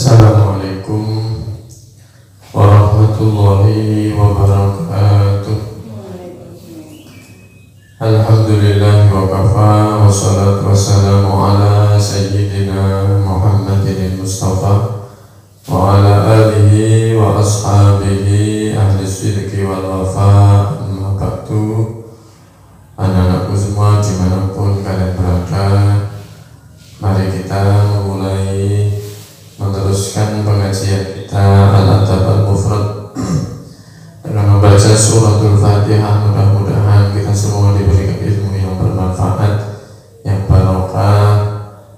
Assalamualaikum warahmatullahi wabarakatuh. Alhamdulillah wa kafa, wassalatu wassalamu ala sayyidina Muhammadin Mustafa wa ala alihi wa ashabihi ahli sidqi wal wafa. Amma ba'du. Anak-anakku semua dimanapun kalian berada, mari kita memulai meneruskan pengajian kita Al-Adab Al-Mufrad dengan membaca suratul Fatihah. Mudah-mudahan kita semua diberikan ilmu yang bermanfaat, yang barokah,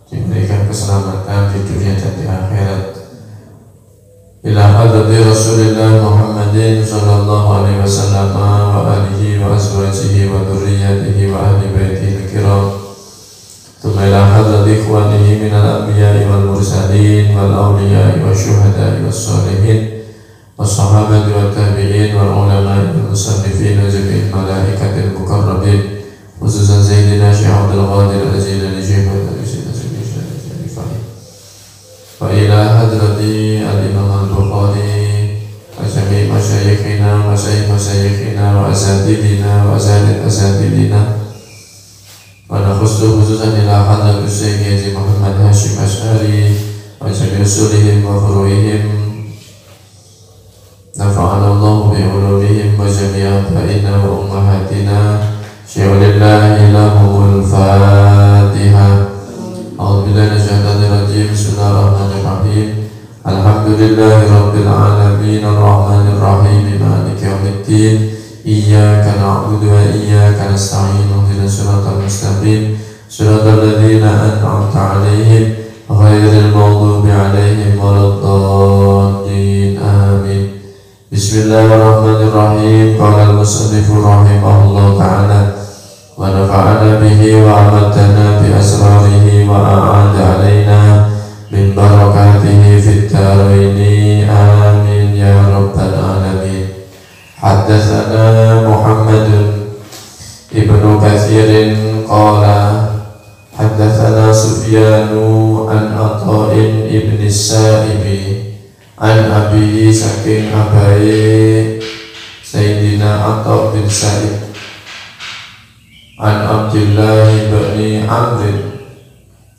diberikan keselamatan di dunia dan di akhirat. Ila hadrati Rasulillah Muhammadin sallallahu alaihi wasallam wa alihi wa azwajihi wa dzurriyyatihi wa ahli baitihi al-kiram. ثم إلى حضرة إخوانه من الأنبياء والمرسلين والأولياء والشهداء والصالحين والصحابة والتابعين والعلماء والمصنفين وجميع الملائكة المقربين، خصوصا سيدنا شيخ عبد القادر الجيلاني شيخ وإلى حضرة الإمام البخاري وجميع مشايخنا ومشايخنا وأساتذتنا وأساتذتنا، ونخص خصوصا إلى حضرة الشيخ حاجي محمد هاشم أشعري وجميع أصولهم وفروعهم، نفعنا الله بعلومهم وجميع آبائنا وأمهاتنا. شيخ لله لهم الفاتحة. أعوذ بالله من الشيطان الرجيم. بسم الله الرحمن الرحيم. الحمد لله رب العالمين الرحمن الرحيم مالك يوم الدين. إياك نعبد وإياك نستعين. اهدنا الصراط المستقيم صراط الذين أنعمت عليهم غير المغضوب عليهم ولا الضالين آمين. بسم الله الرحمن الرحيم. قال المصنف رحمه الله تعالى: ونفعنا به وأمدنا بأسراره وأعاد علينا من بركاته في الدارين آمين يا رب العالمين. حدثنا محمد ابن كثير قال حدثنا سفيان عن عطاء ابن السائب عن أبيه saking abai Sayyidina Atha bin Sa'id an Abdullah bin Amr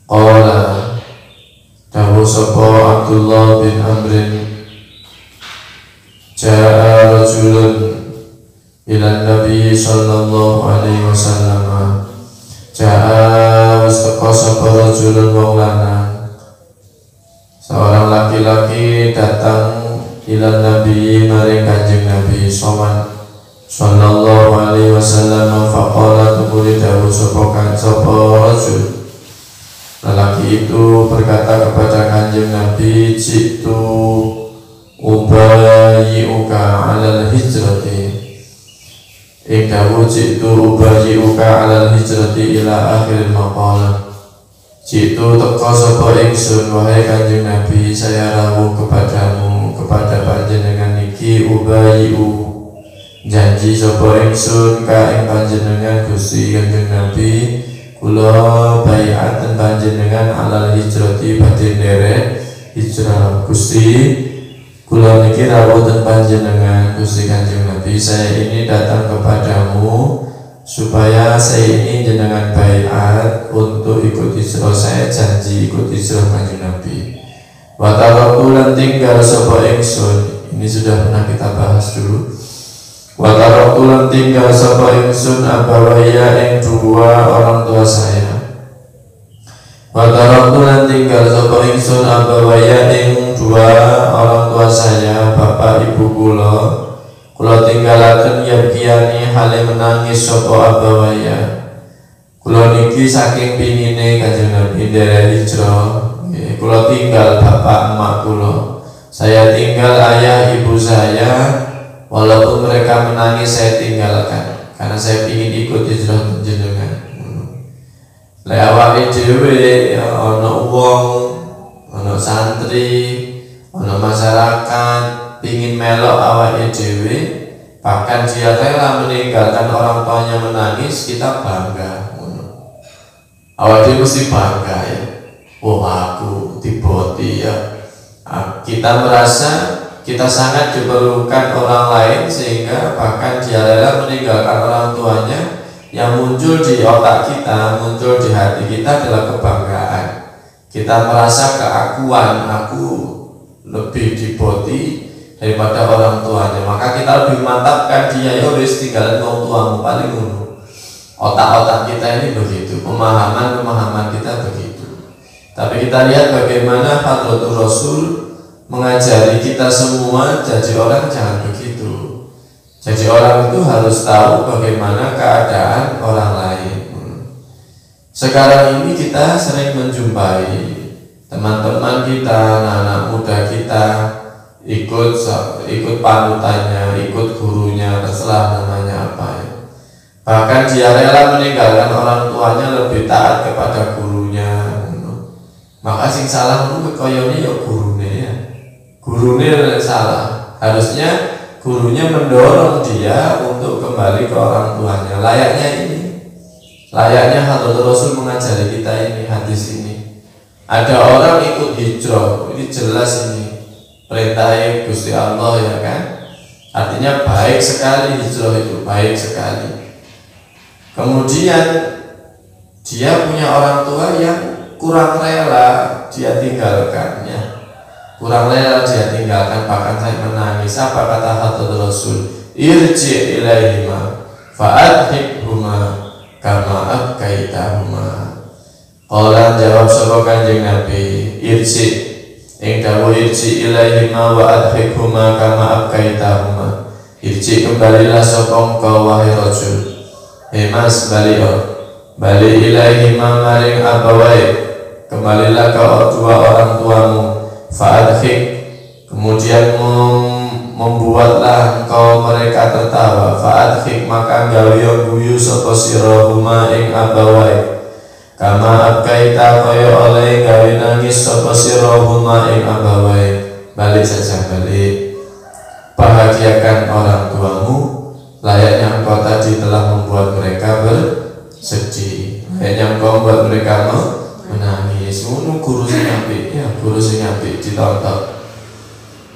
qala dawu sapa Abdullah bin Amr ja'a rajulun ila Nabi sallallahu alaihi wasallam. Ja'a wastaka sapa rajulun wong lanang, seorang laki-laki datang ila Nabi maring Kanjeng Nabi sallallahu alaihi wasallam. Faqala tumuli dawu sapa rajul, lelaki itu berkata kepada Kanjeng Nabi, jitu ubayi'uka alal hijrati. Ikdawu jitu ubayi'uka alal hijrati ila akhir maqalah. Jitu teko sapa ingsun wahai Kanjeng Nabi, saya rawuh kepadamu, kepada panjenengan iki ubayi'u, janji sapa ingsun ka ing panjenengan Gusti Kanjeng Nabi, kula bai'atan panjenengan alal hijrati badhe nderek hijrah Gusti. Kula niki rawuh panjenengan Gusti Kanjeng Nabi, saya ini datang kepadamu supaya saya ini jenengan baiat untuk ikut hijrah. Saya janji ikut hijrah Kanjeng Nabi. Wa taraktu lan tinggal sapa ingsun, ini sudah pernah kita bahas dulu. Wa taraktu lan tinggal sapa ingsun abawaya ing dua orang tua saya. Wa taraktu lan tinggal sapa ingsun abawaya ing dua orang tua saya, bapak ibu kula. Kula tinggalaken yabkiyani hale menangis sapa abawaya. Kula niki saking pingine Kanjeng Nabi nderek hijrah. Kula tinggal bapak emak kula. Saya tinggal ayah ibu saya, walaupun mereka menangis saya tinggalkan karena saya ingin ikut hijrah panjenengan. Lek awake dhewe ana wong, ana santri, ana masyarakat pingin melok awake dhewe, bahkan dia rela meninggalkan orang tuanya menangis, kita bangga. Awake dhewe mesti bangga ya. Oh aku diboti ya, Kita merasa kita sangat diperlukan orang lain sehingga bahkan dia rela meninggalkan orang tuanya. Yang muncul di otak kita, muncul di hati kita adalah kebanggaan. Kita merasa keakuan, aku lebih diboti daripada orang tuanya, maka kita lebih mantapkan dia, ya wis tinggalin orang tuamu paling ngono. Otak-otak kita ini begitu, pemahaman kita begitu. Tapi kita lihat bagaimana Hadratul Rasul mengajari kita semua jadi orang jangan begitu. Jadi orang itu harus tahu bagaimana keadaan orang lain. Sekarang ini kita sering menjumpai teman-teman kita, anak-anak muda kita ikut panutannya, ikut gurunya, terserah namanya apa ya. Bahkan dia rela meninggalkan orang tuanya lebih taat kepada gurunya. Maka sing salah itu koyone ya gurune ya. Gurune salah. Harusnya gurunya mendorong dia untuk kembali ke orang tuanya. Layaknya Hadratul Rasul mengajari kita ini, hadis ini. Ada orang ikut hijrah, ini jelas ini perintah Gusti Allah ya kan. Artinya baik sekali hijrah itu, baik sekali. Kemudian dia punya orang tua yang kurang rela dia tinggalkannya. Bahkan saya menangis. Apa kata Hadratul Rasul? Irji ilaihima fa'adhikhuma kama abkaitahuma. Qala jawab sapa Kanjeng Nabi, irji ing dawuh irji ilaihima wa adhikhuma kama abkaitahuma. Irji kembalilah sapa engkau wahai rajul. Mas bali ilaihima maring abawai, kembalilah ke dua orang tuamu. Fa'adhik, kemudian membuatlah engkau mereka tertawa. Fa'adhik, maka gawiyo guyu sapa sira huma ing abawai. Kama abkaita kaya oleh gawe nangis sapa sira huma ing abawai. Balik saja balik. Bahagiakan orang tuamu layaknya engkau tadi telah membuat mereka bersedih. Layaknya engkau membuat mereka menangis. Ngono guru sing apik ya, guru sing apik ditonton.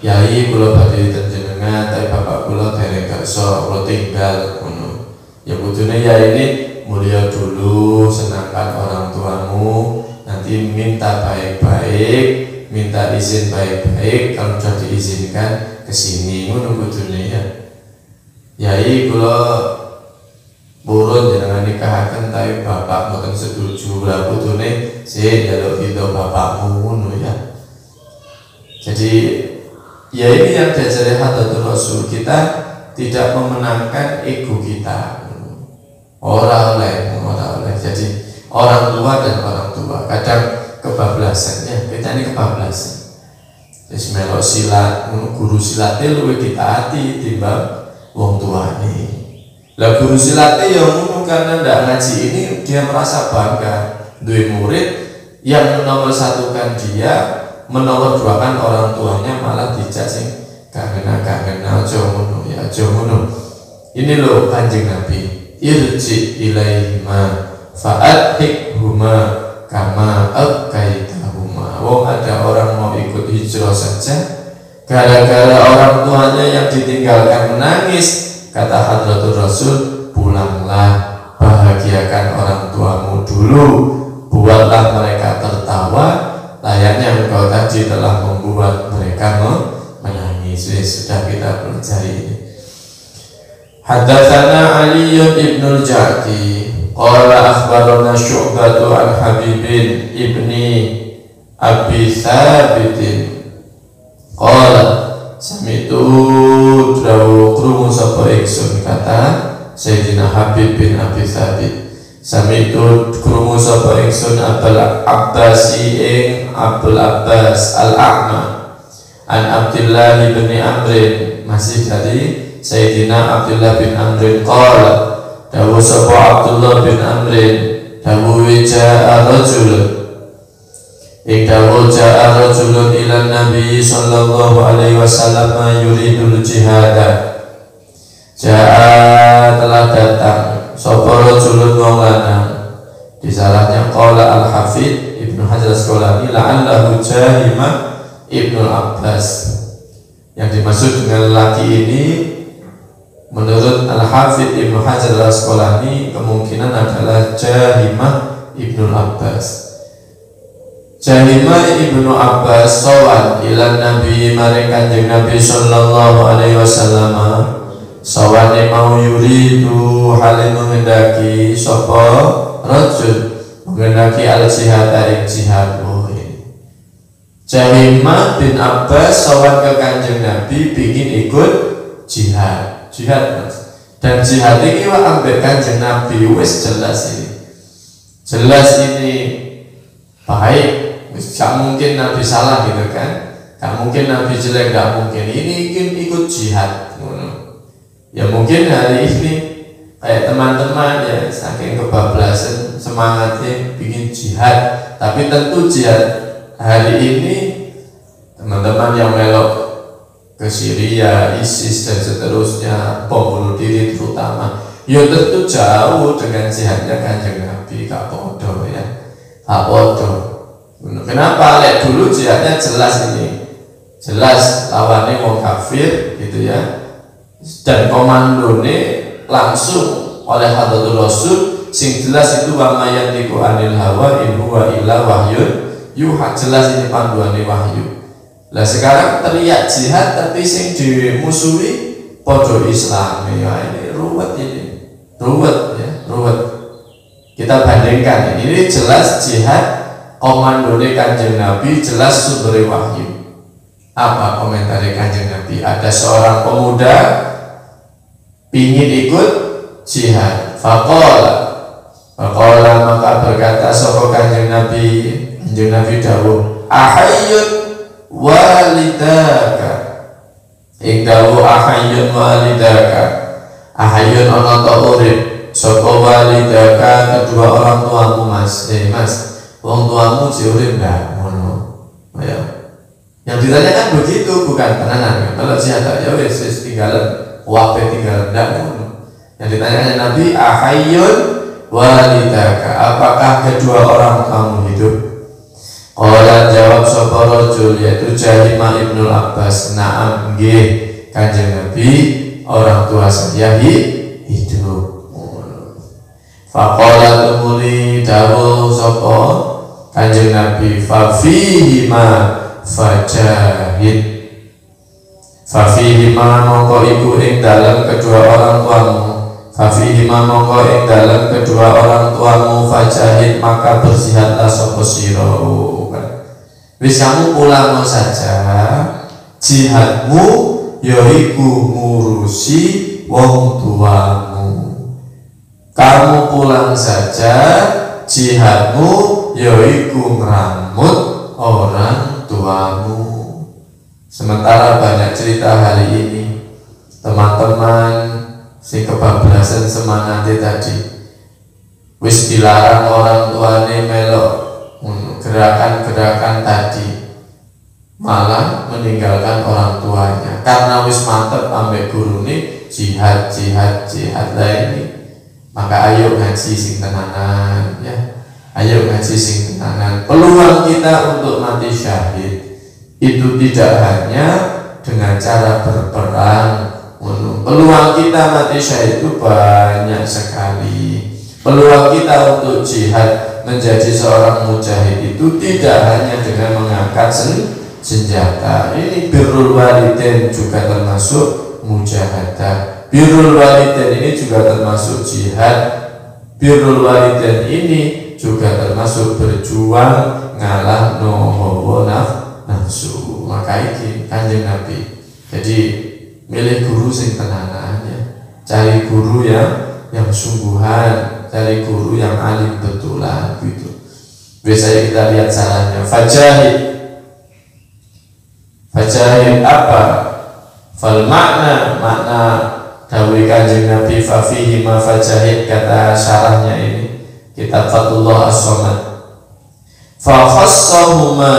Yai kula badhe jenengan, tapi bapak kula dereng kersa, kula tinggal ngono. Ya kudune yai ini mulia dulu, senangkan orang tuamu, nanti minta baik-baik, minta izin baik-baik, kalau sudah diizinkan kesini ngono kudune ya. Yai kula burun jenengan nikahaken tapi bapak mboten setuju, lah kudune sih njaluk itu bapakmu ngono ya. Jadi ya ini yang diajari Hadratul Rasul, kita tidak memenangkan ego kita. Orang oleh. Jadi orang tua dan orang tua kadang kebablasannya, kita ini kebablasan. Terus melok silat, guru silatnya luwih ditaati timbang wong tuane. Lah guru silatnya yang ngono karena ndak ngaji ini dia merasa bangga duwe murid yang menomorsatukan dia, menomorduakan orang tuanya, malah dijak sing gak kena aja ngono ya, aja ngono. Ini loh Kanjeng Nabi, irji ilaihima fa'adhikhuma kama abkaitahuma. Wong ada orang mau ikut hijrah saja gara-gara orang tuanya yang ditinggalkan menangis. Kata Hadratul Rasul, pulanglah, bahagiakan orang tuamu dulu, buatlah mereka tertawa, layaknya engkau tadi telah membuat mereka menangis. Sudah kita pelajari ini. Haddatsana Ali ibn al-Ja'di qala akhbarana Syu'bah an Habib ibni Abi Thabit qala sami'tu dawu krungu sapa ingsun, kata Sayyidina Habib bin Abi Thabit, sami'tu krungu sapa ingsun Abul Abbasi ing Abul Abbas al-A'ma an Abdullah bin Amrin, masih dari Sayyidina Abdullah bin Amrin qala dawu sapa Abdullah bin Amrin dawu ja'a rajul Ikdawu ja'a rajulun ila Nabi sallallahu alaihi wasallam yuridul jihada. Ja'a telah datang sapa rajulun wong lanang. Di salahnya qala al-Hafidz Ibnu Hajar Asqalani la'allahu jahima Ibnu Abbas. Yang dimaksud dengan lelaki ini menurut Al-Hafidz Ibnu Hajar Al-Asqalani kemungkinan adalah Jahimah Ibnu Abbas. Jahimah Ibnu Abbas sowan ila Nabi maring Kanjeng Nabi sallallahu alaihi wasallam. Sawane mau yuridu hale mengendaki sapa rajul mengendaki al-jihad ing jihad. Jahimah bin Abbas sowan ke Kanjeng Nabi pingin ikut jihad. Dan jihad ini ambek Kanjeng Nabi wis jelas ini. Jelas ini baik, gak mungkin Nabi salah gitu kan. Gak mungkin Nabi jelek, gak mungkin. Ini ingin ikut jihad. Ya mungkin hari ini kayak teman-teman ya saking kebablasan semangatnya bikin jihad. Tapi tentu jihad hari ini teman-teman yang melok ke Syria, ISIS dan seterusnya, bom bunuh diri terutama, ya tentu jauh dengan jihadnya Kanjeng Nabi. Gak bodoh ya, gak bodoh. Kenapa? Lihat dulu jihadnya jelas ini, jelas lawannya wong kafir gitu ya, dan komandone langsung oleh Hadratul Rasul. Sing jelas itu wa mayantiqu anil hawa in huwa illa wahyun yuha, jelas ini panduannya wahyu. Lah sekarang teriak jihad tapi sing dimusuhi podo Islam ya, ini ruwet ya, ruwet. Kita bandingkan ini jelas jihad komandone Kanjeng Nabi, jelas sumber wahyu. Apa komentar Kanjeng Nabi? Ada seorang pemuda pingin ikut jihad. Faqala maka berkata sapa Kanjeng Nabi, Kanjeng Nabi dawuh, ahayyun walidaka. Ing dawuh ahayyun walidaka. Ahayyun ana ta urip sapa walidaka kedua orang tuamu Mas. Mas, wong tuamu si urip ndak ngono. Ya. Yang ditanyakan begitu bukan tenanan. Kalau jihad ya wis tinggalan, wae tinggalan ndak ngono. Yang ditanyakan Nabi ahayyun walidaka, apakah kedua orang kamu hidup? Qala jawab sapa rajul yaitu Jahimah Ibnu Abbas, na'am nggih Kanjeng Nabi, orang tua saya hidup. Faqala tumuli dawuh sapa Kanjeng Nabi, fa fihi ma fajahid. Fa fihi ma mongko iku ing dalem kedua orang tuamu. Fafihima mongko ing dalam kedua orang tuamu fajahid maka berjihadlah sapa sira. Wis kamu pulang saja, jihadmu yaiku ngurusi wong tuamu. Kamu pulang saja, jihadmu yaiku ngramut orang tuamu. Sementara banyak cerita hari ini teman-teman si kebablasan semangatnya tadi wis dilarang orang tuane melok gerakan-gerakan tadi, malah meninggalkan orang tuanya karena wis mantep ambek gurune jihad lah ini. Maka ayo ngaji sing tenanan ya, ayo ngaji sing tenanan. Peluang kita untuk mati syahid itu tidak hanya dengan cara berperang. Peluang kita mati syahid itu banyak sekali. Peluang kita untuk jihad menjadi seorang mujahid itu tidak hanya dengan mengangkat senjata. Ini birrul walidain juga termasuk mujahadah. Birrul walidain ini juga termasuk jihad. Birrul walidain ini juga termasuk berjuang ngalah hawa nafsu. Maka ini Kanjeng Nabi. Jadi milih guru sing tenanan ya. Cari guru yang sungguhan, cari guru yang alim betulan gitu. Biasanya kita lihat caranya. Fajahid apa? Fal makna dawuh Kanjeng Nabi fa fihi ma fajahid, kata syarahnya ini kitab Fathullah As-Samad. Fa khassahuma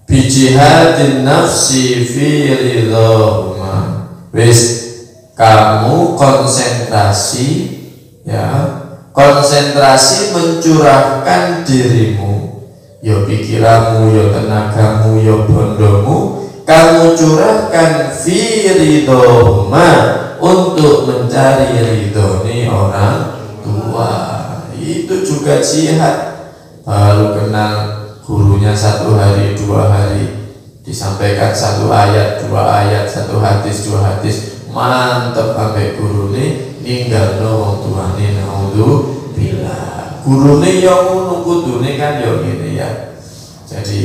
bi jihadin nafsi fi ridhahuma. Wis kamu konsentrasi ya, konsentrasi mencurahkan dirimu ya pikiranmu, ya tenagamu, ya bondomu kamu curahkan fi ridhoma, untuk mencari ridhoni orang tua. Itu juga jihad. Baru kenal gurunya 1 hari 2 hari, disampaikan 1 ayat 2 ayat, 1 hadis 2 hadis, mantep sampai guru ini ninggal wong tuane, naudzubillah. Gurune yo ngono, kudune kan yo ngene ya. Jadi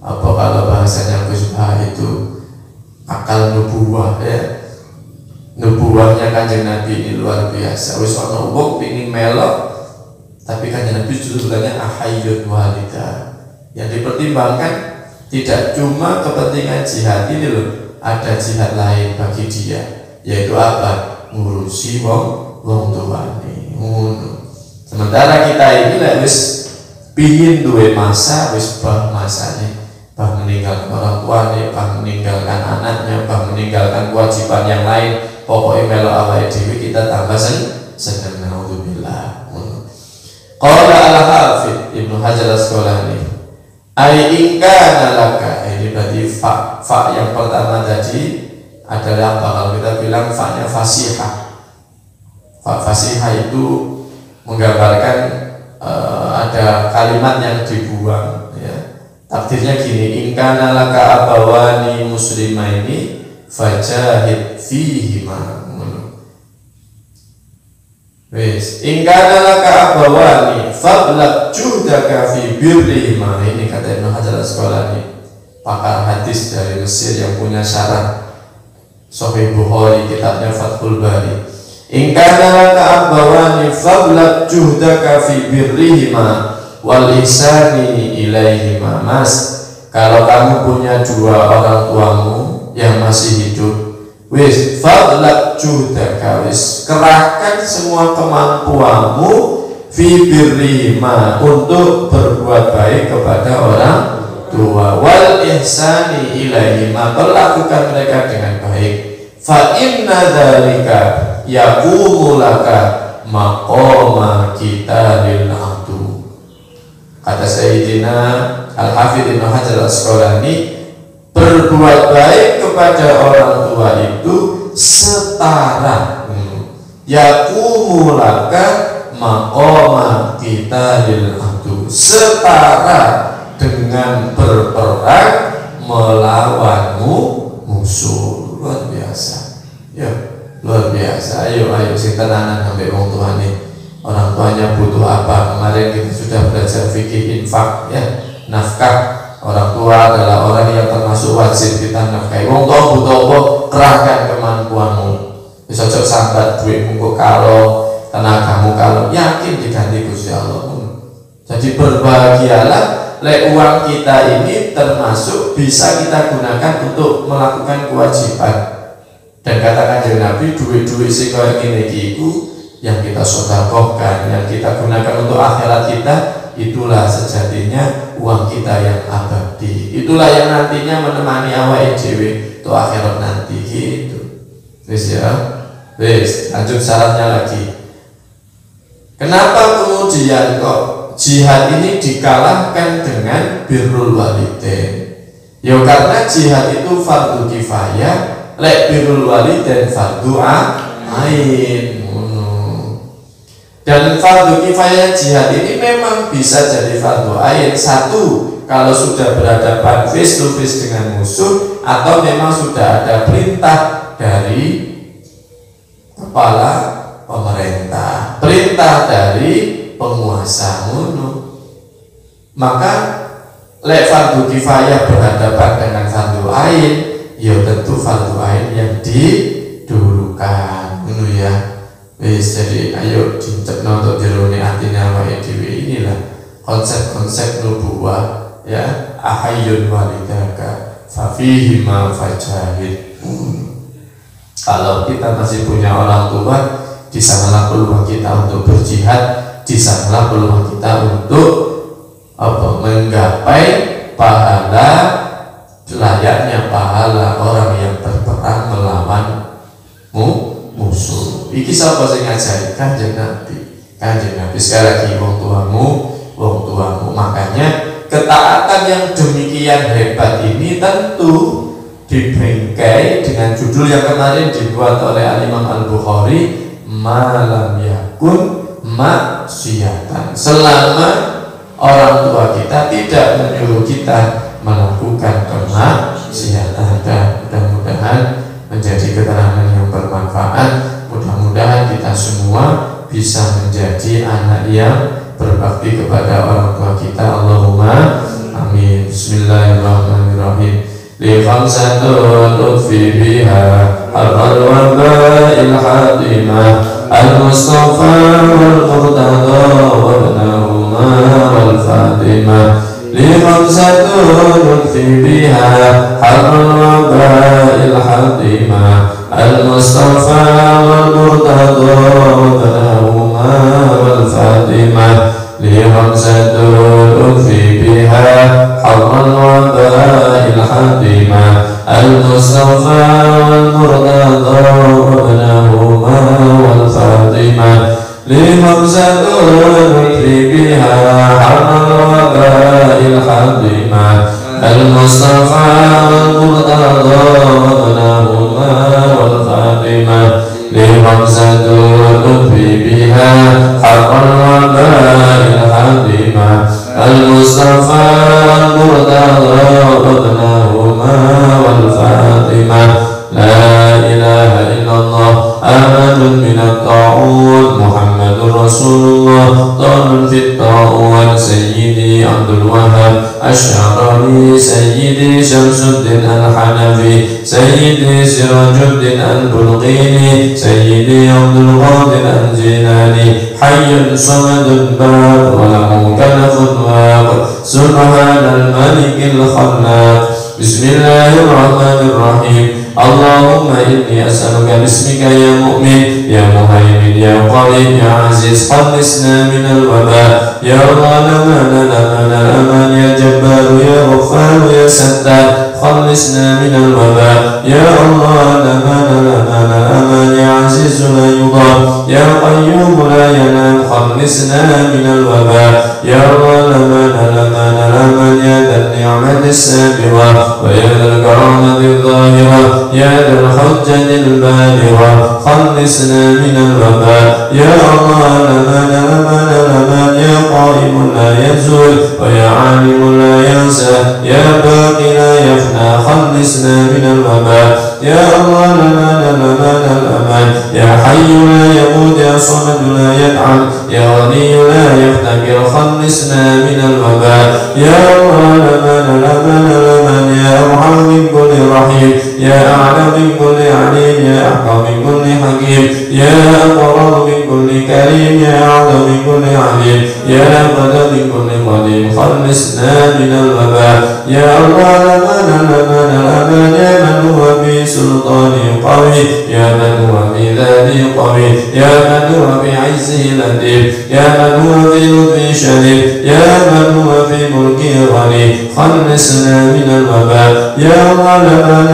apa kalau bahasanya Gus Bah itu akal nubuwah ya. Nubuwahnya Kanjeng Nabi ini luar biasa. Wis ana wong pengin melok, tapi Kanjeng Nabi justru bilangnya ahayyun walida. Yang dipertimbangkan tidak cuma kepentingan jihad ini loh, ada jihad lain bagi dia, yaitu apa? Ngurusi wong tuane. Sementara kita ini lah wis pingin duwe masa, wis bah masane, bah meninggalkan orang tuane, bah meninggalkan anaknya, bah meninggalkan kewajiban yang lain. Pokoknya melo awake dhewe kita tambah seneng, naudzubillah. Qala al-Hafidz Ibnu Hajar Asqalani, ai ingkana laka, ini berarti fa yang pertama tadi adalah apa? Kalau kita bilang fa-nya fasihah. Fa fasihah itu menggambarkan ada kalimat yang dibuang ya. Takdirnya gini, ingkana laka abawani muslimaini fajahid fihima. Wes, ingkana laka abawani fadlaq juhdaka fi birrihima. Ini kata Ibnu Hajar Asqalani, pakar hadis dari Mesir yang punya syarah Sahih Bukhari, kitabnya Fathul Bari. Ingkana laka abawani fadlaq juhdaka fi birrihima wal ihsani ilaihima. Mas, kalau kamu punya 2 orang tuamu yang masih hidup, wis fadlaq juhdaka, wis kerahkan semua kemampuanmu fi birrihima, untuk berbuat baik kepada orang tua, wal ihsani ilaihima, perlakukan mereka dengan baik. Fa inna dzalika yaqumu laka maqama kita lil abdu. Kata Sayyidina Al-Hafidz Ibnu Hajar Asqalani, berbuat baik kepada orang tua itu setara yaqumu laka maqama kita lil abdu, setara dengan berperang melawanmu musuh. Luar biasa ya, luar biasa. Ayo sing tenanan sampai wong tuane, orang tuanya butuh apa. Kemarin kita sudah belajar fikih infak ya, nafkah. Orang tua adalah orang yang termasuk wajib kita nafkahi. Wong tua butuh apa? Kerahkan kemampuanmu. Bisa cocok sambat duitmu kok kalau, tenagamu kalau, yakin diganti Gusti Allah. Jadi berbahagialah lek uang kita ini termasuk bisa kita gunakan untuk melakukan kewajiban. Dan katakan Kanjeng Nabi, duit-duit sing kaya ngene iki iku yang kita sedekahkan, yang kita gunakan untuk akhirat kita, itulah sejatinya uang kita yang abadi. Itulah yang nantinya menemani awake dhewe untuk akhirat nanti gitu. Wis ya. Wis, lanjut syaratnya lagi. Kenapa kemudian kok jihad ini dikalahkan dengan birrul walidain? Ya karena jihad itu fardu kifayah, lek birrul walidain fardu ain. Dan fardu kifayah jihad ini memang bisa jadi fardu ain. Satu, kalau sudah berhadapan face to face dengan musuh, atau memang sudah ada perintah dari kepala pemerintah, perintah dari penguasa ngono. Maka lek fardu kifayah berhadapan dengan fardu ain, ya tentu fardu ain yang didulukan ngono ya. Wis, jadi ayo dicepno untuk diruni atine awake dhewe. Inilah konsep-konsep nubuwah ya, ahayyun walidaka fa fihi ma fajahid. Kalau kita masih punya orang tua, di sanalah peluang kita untuk berjihad, di sanalah peluang kita untuk menggapai pahala layaknya pahala orang yang berperang melawan musuh. Iki sapa sing ngajari? Kanjeng Nabi. Sekali lagi, wong tuamu. Makanya yang demikian hebat ini tentu dibingkai dengan judul yang kemarin dibuat oleh Al-Imam Al-Bukhari, malam yakun maksiatan, selama orang tua kita tidak menyuruh kita melakukan kemaksiatan. Dan mudah-mudahan menjadi keterangan yang bermanfaat. Mudah-mudahan kita semua bisa menjadi anak yang berbakti kepada orang tua kita. Allahumma amin. Bismillahirrahmanirrahim. Li khamsatun utfi biha al-waba'il hadimah al-mustafa wal-murtada wabnahuma wal-fatimah. Li khamsatun utfi biha al-waba'il hadimah al-mustafa wal-murtada wabnahuma wal-fatimah. Li khamsatun utfi biha al-waba'il hadimah al-mustafa wal-murtada wabnahuma wal-fatimah. Li khamsatun utfi biha al-waba'il hadimah al-mustafa wal-murtada wabnahuma wal-fatimah. Li khamsatun utfi biha al-waba'il hadimah al-mustafa wal-murtada wabnahuma wal-fatimah. La ilaha illallah amanun minat ta'ud Muhammadur Rasulullah ta'un fit ta'ud. Sayyidi Abdul Wahab Asy'ari, Sayyidi Syamsuddin Al-Hanafi, Sayyidi Sirajuddin Al-Bulqini, Sayyidi Abdul Qadir Al-Jilani. Hayyun samadun bab wa lahu kanafun waq, subhanal malikil khallaq. Bismillahirrahmanirrahim. Allahumma inni as'aluka bismika ya mu'min, ya muhaimin, ya qarib, ya aziz, khallisna minal waba. Ya Allah, aman, ya jabbar, ya ghaffar, ya sattar, khallisna minal waba. Ya Allah, aman, ya aziz la yudhar, ya qayyum la yanam, khallisna minal waba. Ya Allah, aman, ya dhal ni'mati as-sabiqa wa ya dhal karamati adh-dhahira, ya dhal hujjati al-baligha, khallisna minal waba. Ya Allah, aman, ya qa'imun la yazul wa ya 'alimun la yansa, ya baqi la yafna, khallisna minal waba. Ya Allah, aman, ya hayyu la yamut, ya samad la yad'am, ya ghani la yaftakir, khallisna minal waba. Ya Allah, aman, ya arham min kulli rahim, ya a'lam min kulli alim, ya ahkam min kulli hakim, ya aqrab min kulli karim, ya a'lam min kulli alim, ya abad min kulli qadim, khallisna minal waba. Ya Allah, aman, ya man huwa bi sultani qawi, ya man huwa bi dhati qawi, ya man huwa bi 'izzi latif, ya man huwa bi lutfi sharif, ya man huwa bi mulki ghani, khallisna minal waba. Ya Allah, aman,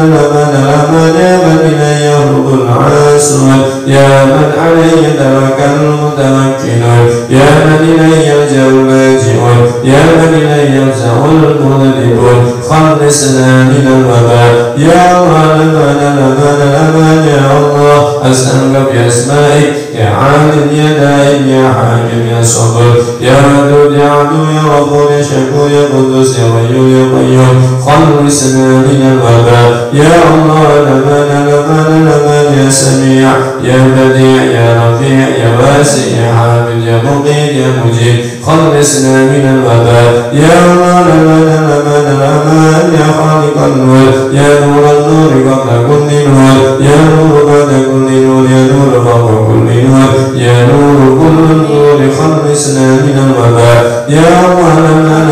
ya man ilayhi yahbul 'asun, ya man alayhi tawakkalul mutawakkilun, ya man ilayhi yalja'ul laji'un, ya man ilayhi yalza'ul mudhibun, khallisna minal waba. Ya Allah, aman, ya Allah, as'aluka bi asma'ik, ya 'alim, ya da'im, ya hakim, ya sabur, ya wadud, ya adu, ya ghafur, ya syakur, ya qudus, ya wahyu, ya qayyum, khallisna minal waba. Ya Allah, aman, ya sami', ya badi', ya rafi', ya wasi', ya hamid, ya muqid, ya mujib, khallisna minal waba. Ya Allah, aman, ya khaliqan nur, ya nuran nur qabla kulli nur, ya nur ba'da kulli nur, ya nur fawqa kulli nur, ya nur kullu nur, khallisna minal waba. Ya Allah, aman,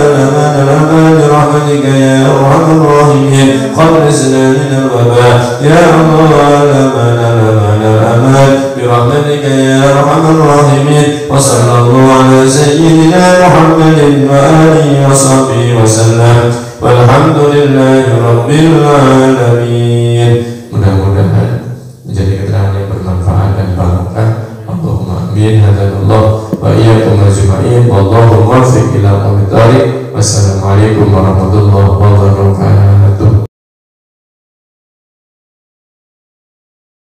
birahmatika ya arhamar rahimin, khallisna minal waba. Ya Allah, aman, birahmatika ya arhamar rahimin. Wa sallallahu ala sayyidina Muhammadin wa alihi wa sahbihi wa sallam. Walhamdulillahi rabbil alamin. Mudah-mudahan menjadi keterangan yang bermanfaat dan barokah. Allahumma amin. hadanallah wa iyyakum ajma'in wallahu muwaffiq ila aqwamit thariq. Wassalamualaikum warahmatullahi wabarakatuh.